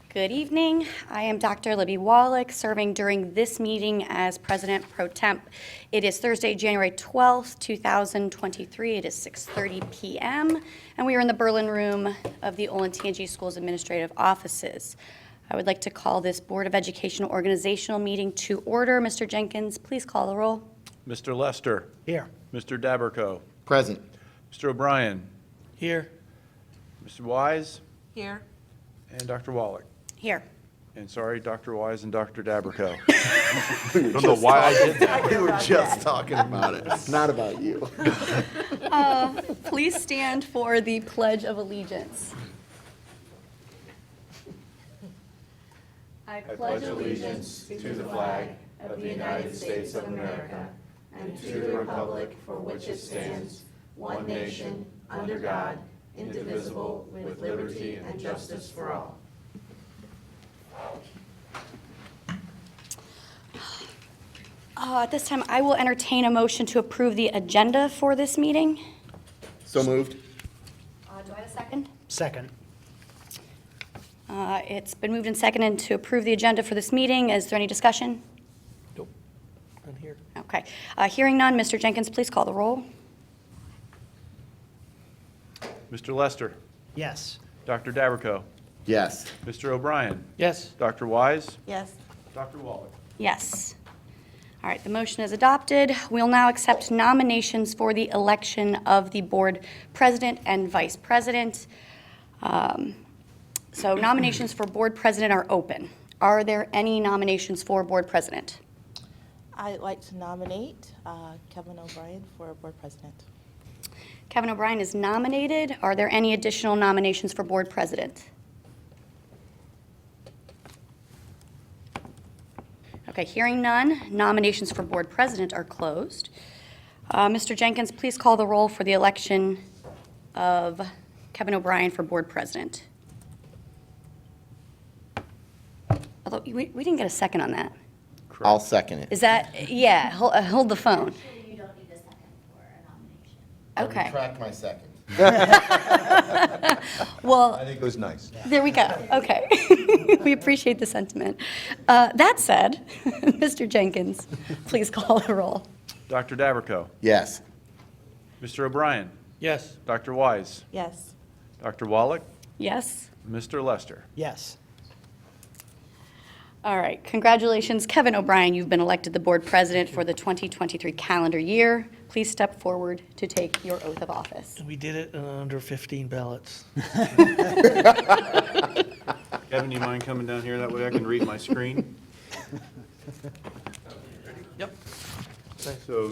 Good evening. I am Dr. Libby Wallach, serving during this meeting as President Pro Temp. It is Thursday, January 12th, 2023. It is 6:30 p.m., and we are in the Berlin Room of the Olentangy School's administrative offices. I would like to call this Board of Education organizational meeting to order. Mr. Jenkins, please call the roll. Mr. Lester. Here. Mr. Daberco. Present. Mr. O'Brien. Here. Mr. Wise. Here. And Dr. Wallach. Here. And sorry, Dr. Wise and Dr. Daberco. I don't know why I did that. We were just talking about it. It's not about you. Please stand for the Pledge of Allegiance. I pledge allegiance to the flag of the United States of America and to the republic for which it stands, one nation, under God, indivisible, with liberty and justice for all. At this time, I will entertain a motion to approve the agenda for this meeting. So moved. Do I have a second? Second. It's been moved and seconded to approve the agenda for this meeting. Is there any discussion? Nope. None here. Okay. Hearing none, Mr. Jenkins, please call the roll. Mr. Lester. Yes. Dr. Daberco. Yes. Mr. O'Brien. Yes. Dr. Wise. Yes. Dr. Wallach. Yes. All right, the motion is adopted. We'll now accept nominations for the election of the board president and vice president. So nominations for board president are open. Are there any nominations for board president? I'd like to nominate Kevin O'Brien for board president. Kevin O'Brien is nominated. Are there any additional nominations for board president? Okay, hearing none, nominations for board president are closed. Mr. Jenkins, please call the roll for the election of Kevin O'Brien for board president. Although we didn't get a second on that. I'll second it. Is that, yeah, hold the phone. Actually, you don't need a second for a nomination. Okay. Retract my second. Well, I think it was nice. there we go. Okay. We appreciate the sentiment. That said, Mr. Jenkins, please call the roll. Dr. Daberco. Yes. Mr. O'Brien. Yes. Dr. Wise. Yes. Dr. Wallach. Yes? Mr. Lester. Yes. All right. Congratulations, Kevin O'Brien. You've been elected the board president for the 2023 calendar year. Please step forward to take your oath of office. And we did it in under 15 ballots. Kevin, you mind coming down here? That way I can read my screen. Yep. So,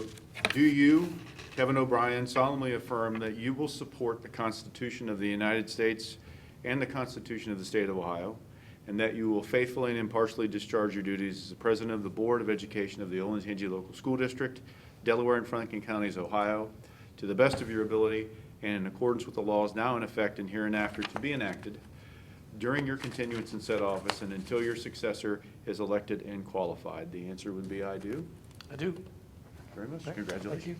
do you, Kevin O'Brien, solemnly affirm that you will support the Constitution of the United States and the Constitution of the State of Ohio, and that you will faithfully and impartially discharge your duties as the President of the Board of Education of the Olentangy Local School District, Delaware and Franklin Counties, Ohio, to the best of your ability and in accordance with the laws now in effect and hereinafter to be enacted during your continuance in said office and until your successor is elected and qualified? The answer would be I do. I do. Very much. Thank Congratulations. you.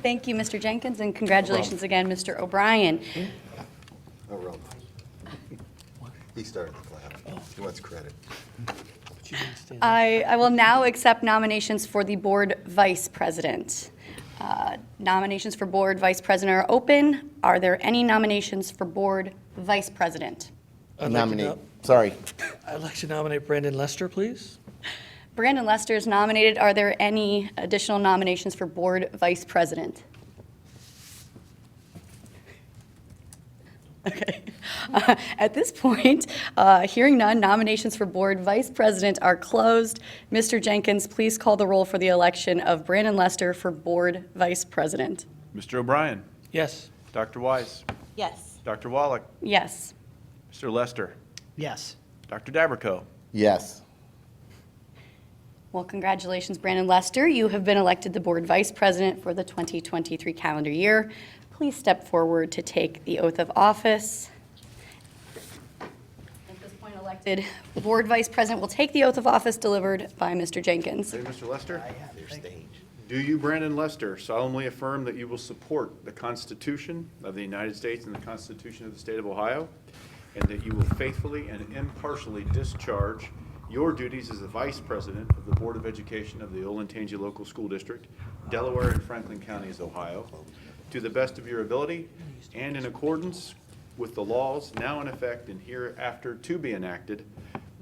Thank you, Mr. Jenkins, and congratulations again, Mr. O'Brien. Oh, real. He started the clap. He wants credit. But you didn't stand up. I will now accept nominations for the board vice president. Nominations for board vice president are open. Are there any nominations for board vice president? I'd like to Nominate. Sorry. I'd like to nominate Brandon Lester, please. Brandon Lester is nominated. Are there any additional nominations for board vice president? Okay. At this point, hearing none, nominations for board vice president are closed. Mr. Jenkins, please call the roll for the election of Brandon Lester for board vice president. Mr. O'Brien. Yes. Dr. Wise. Yes. Dr. Wallach. Yes. Mr. Lester. Yes. Dr. Daberco. Yes. Well, congratulations, Brandon Lester. You have been elected the board vice president for the 2023 calendar year. Please step forward to take the oath of office. At this point, elected board vice president will take the oath of office delivered by Mr. Jenkins. Hey, Mr. Lester. Their stage. Do you, Brandon Lester, solemnly affirm that you will support the Constitution of the United States and the Constitution of the State of Ohio, and that you will faithfully and impartially discharge your duties as the Vice President of the Board of Education of the Olentangy Local School District, Delaware and Franklin Counties, Ohio, to the best of your ability and in accordance with the laws now in effect and hereafter to be enacted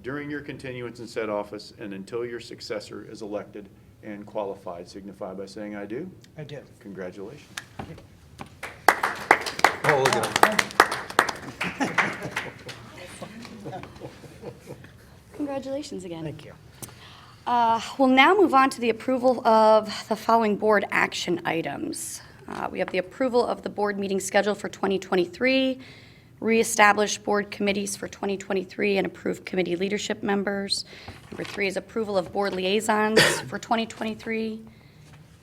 during your continuance in said office and until your successor is elected and qualified? Signify by saying I do. I do. Congratulations. Oh, look at him. Congratulations again. Thank you. We'll now move on to the approval of the following board action items. We have the approval of the board meeting schedule for 2023, reestablish board committees for 2023, and approve committee leadership members. Number 3 is approval of board liaisons for 2023.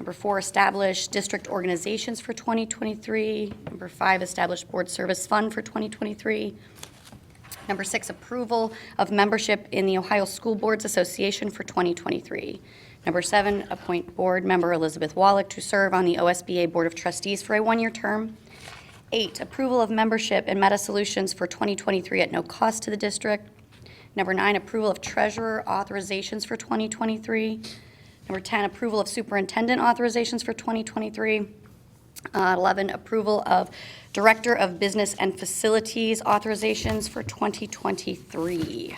Number 4, establish district organizations for 2023. Number 5, establish board service fund for 2023. Number 6, approval of membership in the Ohio School Boards Association for 2023. Number 7, appoint board member Elizabeth Wallach to serve on the OSBA Board of Trustees for a 1-year term. 8, approval of membership in Meta Solutions for 2023 at no cost to the district. Number 9, approval of treasurer authorizations for 2023. Number 10, approval of superintendent authorizations for 2023. 11, approval of Director of Business and Facilities authorizations for 2023.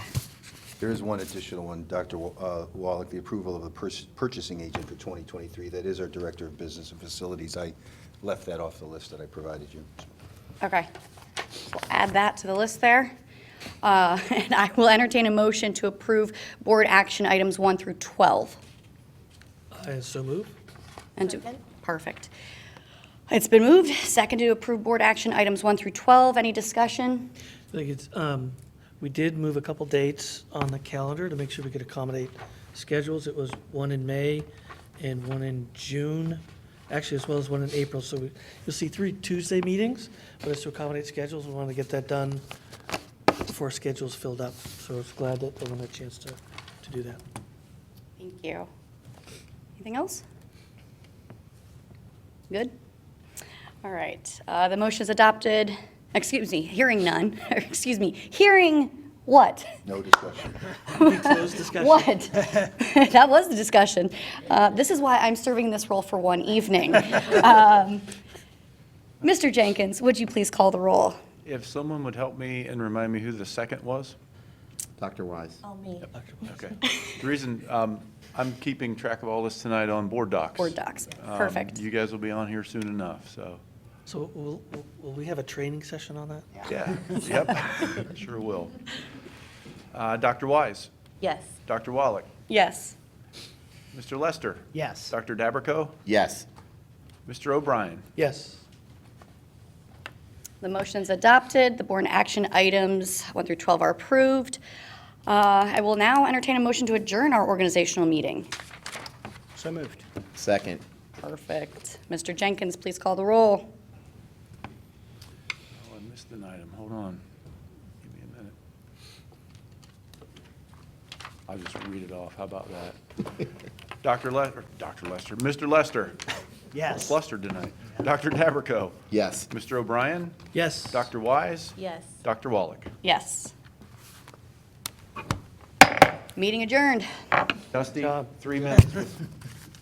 There is one additional one, Dr. Wallach, the approval of the purchasing agent for 2023. That is our Director of Business and Facilities. I left that off the list that I provided you. Okay. We'll add that to the list there. And I will entertain a motion to approve board action items 1 through 12. I so move. Second. Perfect. It's been moved, second to approve board action items 1 through 12. Any discussion? I think it's, we did move a couple dates on the calendar to make sure we could accommodate schedules. It was one in May and one in June, actually, as well as one in April. So you'll see 3 Tuesday meetings, but it's to accommodate schedules. We wanted to get that done before schedules filled up. So I was glad that everyone had a chance to do that. Thank you. Anything else? Good? All right. The motion is adopted. Excuse me, hearing none. Excuse me, hearing what? No discussion. Closed discussion. What? That was the discussion. This is why I'm serving this role for one evening. Mr. Jenkins, would you please call the roll? If someone would help me and remind me who the second was? Dr. Wise. Oh, me. Okay. The reason, I'm keeping track of all this tonight on board docs. Board docs. Perfect. You guys will be on here soon enough, so, So will we have a training session on that? yeah, yep, sure will. Dr. Wise, Yes. Dr. Wallach, Yes. Mr. Lester, Yes. Dr. Dabrico, Yes. Mr. O'Brien. Yes. The motion's adopted. The board action items 1 through 12 are approved. I will now entertain a motion to adjourn our organizational meeting. So moved. Second. Perfect. Mr. Jenkins, please call the roll. Oh, I missed an item, hold on. Give me a minute. I'll just read it off, how about that? Dr. Lester, Mr. Lester. Yes. Flustered tonight. Dr. Dabrico, Yes. Mr. O'Brien, Yes. Dr. Wise, Yes. Dr. Wallach. Yes. Meeting adjourned. Dusty, Job. 3 minutes.